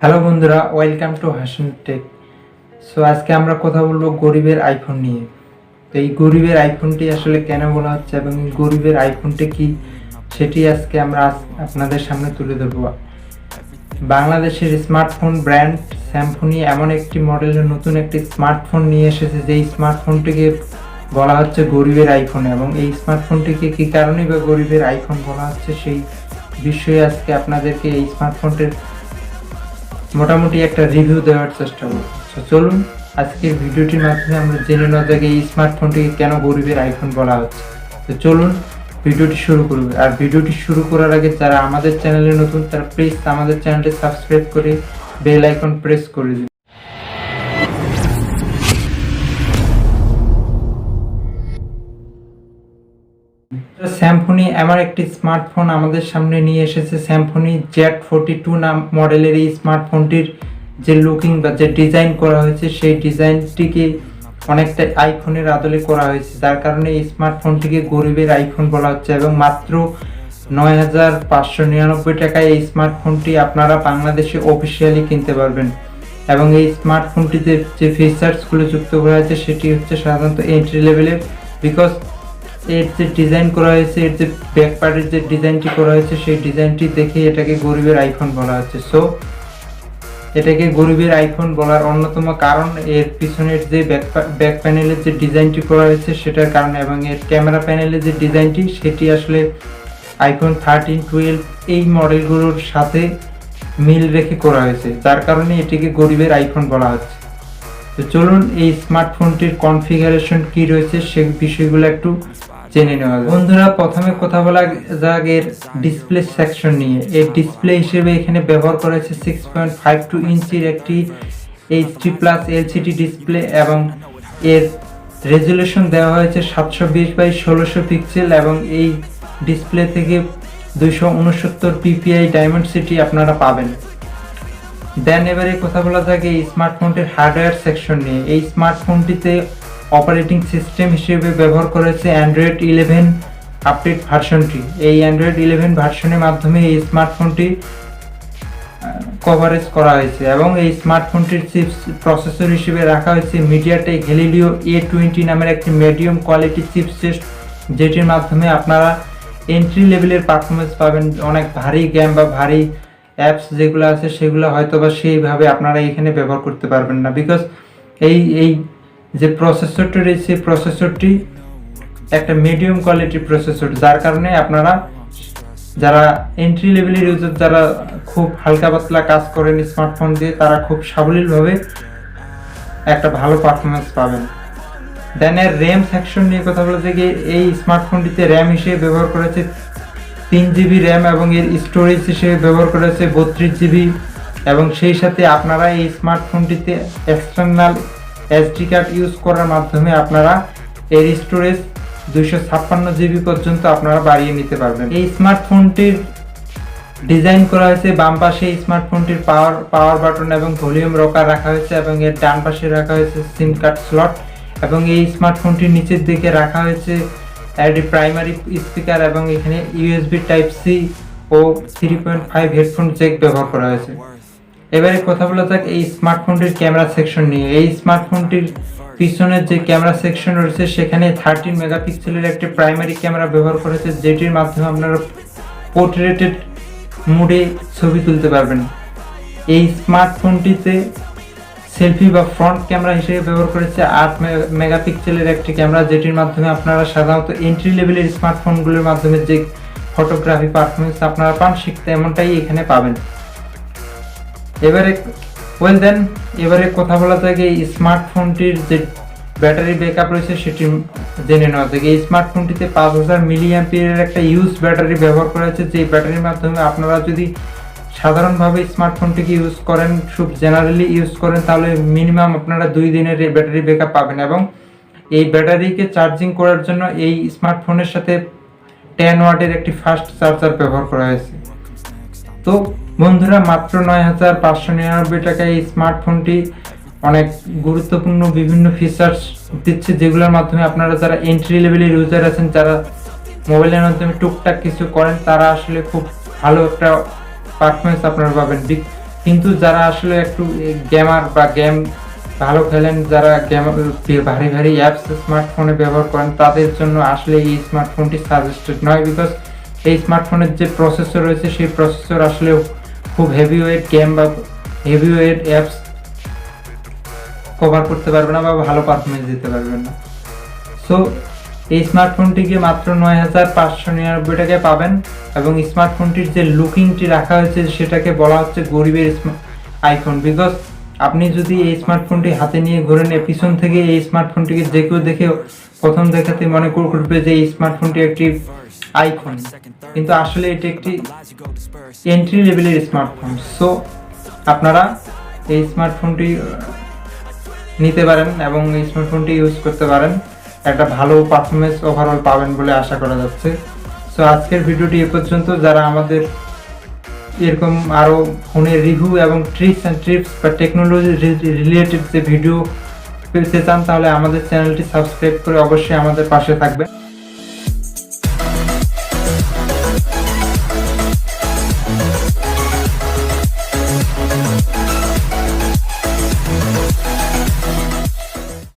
Hello বন্ধুরা, welcome to Hasinur tech. So আজকে আমরা কথা বলবো গরিবের আইফোন নিয়ে। তো এই গরিবের আইফোনটি আসলে কেন বলা হচ্ছে এবং এই গরিবের আইফোনটি কি, সেটি আজকে আমরা আপনাদের সামনে তুলে ধরবো। বাংলাদেশের স্মার্টফোন ব্র্যান্ড স্যামফোনি এমন একটি মডেলের নতুন একটি স্মার্টফোন নিয়ে এসেছে, যেই স্মার্টফোনটিকে বলা হচ্ছে গরিবের আইফোন। এবং এই স্মার্টফোনটিকে কী কারণে বা গরিবের আইফোন বলা হচ্ছে সেই বিষয়ে আজকে আপনাদেরকে এই স্মার্টফোনটির মোটামুটি একটা রিভিউ দেওয়ার চেষ্টা করব। তো চলুন আজকের ভিডিওটির মাধ্যমে আমরা জেনে নেওয়া যাক এই স্মার্টফোনটিকে কেন গরিবের আইফোন বলা হচ্ছে। তো চলুন ভিডিওটি শুরু করব। আর ভিডিওটি শুরু করার আগে যারা আমাদের চ্যানেলে নতুন, তারা প্লিজ আমাদের চ্যানেলটি সাবস্ক্রাইব করে বেল আইকন প্রেস করে দিন। স্যামফোনি এমন একটি স্মার্টফোন আমাদের সামনে নিয়ে এসেছে। স্যামফোনি Z42 নাম মডেলের এই স্মার্টফোনটির যে লুকিং বা যে ডিজাইন করা হয়েছে, সেই ডিজাইনটিকে অনেকটা আইফোনের আদলে করা হয়েছে, যার কারণে এই স্মার্টফোনটিকে গরিবের আইফোন বলা হচ্ছে। এবং মাত্র 9,599 টাকায় এই স্মার্টফোনটি আপনারা বাংলাদেশে অফিসিয়ালি কিনতে পারবেন। এবং এই স্মার্টফোনটিতে যে ফিচার্সগুলো যুক্ত করা হয়েছে সেটি হচ্ছে সাধারণত এন্ট্রি লেভেলের, বিকজ এর যে ডিজাইন করা হয়েছে, এর যে ব্যাক পার্টের যে ডিজাইনটি করা হয়েছে, সেই ডিজাইনটি দেখে এটাকে গরিবের আইফোন বলা হচ্ছে। সো এটাকে গরিবের আইফোন বলার অন্যতম কারণ এর পিছনের যে ব্যাক প্যানেলের যে ডিজাইনটি করা হয়েছে সেটার কারণে, এবং এর ক্যামেরা প্যানেলের যে ডিজাইনটি সেটি আসলে আইফোন 13, 12 এই মডেলগুলোর সাথে মিল রেখে করা হয়েছে, যার কারণে এটিকে গরিবের আইফোন বলা হচ্ছে। তো চলুন এই স্মার্টফোনটির কনফিগারেশন কি রয়েছে সে বিষয়গুলো একটু জেনে নেওয়া যাক। বন্ধুরা, প্রথমে কথা বলা যাক এর ডিসপ্লে সেকশন নিয়ে। এর ডিসপ্লে হিসেবে এখানে ব্যবহার করা হয়েছে 6.52 ইঞ্চির একটি HD+ LCD ডিসপ্লে, এবং এর রেজুলেশন দেওয়া হয়েছে 720x1600 পিক্সেল, এবং এই ডিসপ্লে থেকে 269 ppi ডায়মন্ড আপনারা পাবেন। দেন এবারে কথা বলা যাক এই স্মার্টফোনটির হার্ডওয়্যার সেকশন নিয়ে। এই স্মার্টফোনটিতে অপারেটিং সিস্টেম হিসেবে ব্যবহার করেছে অ্যান্ড্রয়েড 11 আপডেট ভার্সনটি। এই অ্যান্ড্রয়েড 11 ভার্সনের মাধ্যমে এই স্মার্টফোনটি কভারেজ করা হয়েছে, এবং এই স্মার্টফোনটির চিপস প্রসেসর হিসেবে রাখা হয়েছে মিডিয়াটেক হেলিলিও A20 নামের একটি মিডিয়াম কোয়ালিটি চিপসেট, যেটির মাধ্যমে আপনারা এন্ট্রি লেভেলের পারফরমেন্স পাবেন। অনেক ভারী গেম বা ভারী অ্যাপস যেগুলো আছে সেগুলো হয়তো বা সেইভাবে আপনারা এখানে ব্যবহার করতে পারবেন না, বিকজ এই যে প্রসেসরটি রয়েছে, প্রসেসরটি একটা মিডিয়াম কোয়ালিটির প্রসেসর, যার কারণে আপনারা যারা এন্ট্রি লেভেলের ইউজার, যারা খুব হালকা পাতলা কাজ করেন স্মার্টফোন দিয়ে, তারা খুব সাবলীলভাবে একটা ভালো পারফরমেন্স পাবেন। দেন এর র্যাম সেকশন নিয়ে কথা বলতে গিয়ে এই স্মার্টফোনটিতে র্যাম হিসেবে ব্যবহার করেছে 3GB র্যাম, এবং এর স্টোরেজ হিসেবে ব্যবহার করেছে 32GB, এবং সেই সাথে আপনারা এই স্মার্টফোনটিতে এক্সটার্নাল SD কার্ড ইউজ করার মাধ্যমে আপনারা এর স্টোরেজ 256GB পর্যন্ত আপনারা বাড়িয়ে নিতে পারবেন। এই স্মার্টফোনটির ডিজাইন করা হয়েছে বাম পাশে এই স্মার্টফোনটির পাওয়ার বাটন এবং ভলিউম রকার রাখা হয়েছে, এবং এর ডান পাশে রাখা হয়েছে সিম কার্ড স্লট, এবং এই স্মার্টফোনটির নিচের দিকে রাখা হয়েছে একটি প্রাইমারি স্পিকার, এবং এখানে USB Type-C ও 3.5 হেডফোন জ্যাক ব্যবহার করা হয়েছে। এবারে কথা বলা যাক এই স্মার্টফোনটির ক্যামেরা সেকশন নিয়ে। এই স্মার্টফোনটির পিছনের যে ক্যামেরা সেকশন রয়েছে সেখানে 13 মেগাপিক্সেলের একটি প্রাইমারি ক্যামেরা ব্যবহার করেছে, যেটির মাধ্যমে আপনারা পোর্ট্রেটেড মোডে ছবি তুলতে পারবেন। এই স্মার্টফোনটিতে সেলফি বা ফ্রন্ট ক্যামেরা হিসেবে ব্যবহার করেছে 8 মেগাপিক্সেলের একটি ক্যামেরা, যেটির মাধ্যমে আপনারা সাধারণত এন্ট্রি লেভেলের স্মার্টফোনগুলোর মাধ্যমে যে ফটোগ্রাফি পারফরমেন্স আপনারা পান শিখতে এমনটাই এখানে পাবেন। এবারে কথা বলা যায় এই স্মার্টফোনটির যে ব্যাটারি ব্যাকআপ রয়েছে সেটি জেনে নেওয়া যায়। এই স্মার্টফোনটিতে 5000 মিলিঅ্যাম্পিয়ারের একটা ইউজ ব্যাটারি ব্যবহার করা হয়েছে, যে ব্যাটারির মাধ্যমে আপনারা যদি সাধারণভাবে স্মার্টফোনটিকে ইউজ করেন, খুব জেনারেলি ইউজ করেন, তাহলে মিনিমাম আপনারা 2 দিনের ব্যাটারি ব্যাকআপ পাবেন। এবং এই ব্যাটারিকে চার্জিং করার জন্য এই স্মার্টফোনের সাথে 10 ওয়াটের একটি ফাস্ট চার্জার ব্যবহার করা হয়েছে। তো বন্ধুরা, মাত্র 9,599 টাকায় এই স্মার্টফোনটি অনেক গুরুত্বপূর্ণ বিভিন্ন ফিচার্স দিচ্ছে, যেগুলোর মাধ্যমে আপনারা যারা এন্ট্রি লেভেলের ইউজার আছেন, যারা মোবাইলের মাধ্যমে টুকটাক কিছু করেন, তারা আসলে খুব ভালো একটা পারফরমেন্স আপনারা পাবেন। কিন্তু যারা আসলে একটু গেমার বা গেম ভালো খেলেন, যারা গেম ভারী ভারী অ্যাপস স্মার্টফোনে ব্যবহার করেন, তাদের জন্য আসলে এই স্মার্টফোনটি সাজেস্টেড নয়। বিকজ এই স্মার্টফোনের যে প্রসেসর রয়েছে সেই প্রসেসর আসলে খুব হেভি ওয়েট গেম বা হেভি ওয়েট অ্যাপস কভার করতে পারবে না বা ভালো পারফরমেন্স দিতে পারবে না। সো এই স্মার্টফোনটিকে মাত্র 9,599 টাকায় পাবেন, এবং স্মার্টফোনটির যে লুকিংটি রাখা হয়েছে সেটাকে বলা হচ্ছে গরিবের আইফোন। বিকজ আপনি যদি এই স্মার্টফোনটি হাতে নিয়ে ঘোরেন, পিছন থেকে এই স্মার্টফোনটিকে যে কেউ দেখে প্রথম দেখাতে মনে করবে যে এই স্মার্টফোনটি একটি আইফোন, কিন্তু আসলে এটি একটি এন্ট্রি লেভেলের স্মার্টফোন। সো আপনারা এই স্মার্টফোনটি নিতে পারেন এবং এই স্মার্টফোনটি ইউজ করতে পারেন, একটা ভালো পারফরমেন্স ওভারঅল পাবেন বলে আশা করা যাচ্ছে। সো আজকের ভিডিওটি এ পর্যন্ত। যারা আমাদের এরকম আরও ফোনের রিভিউ এবং ট্রিপস বা টেকনোলজি রিলেটেড যে ভিডিও পেতে চান, তাহলে আমাদের চ্যানেলটি সাবস্ক্রাইব করে অবশ্যই আমাদের পাশে থাকবেন।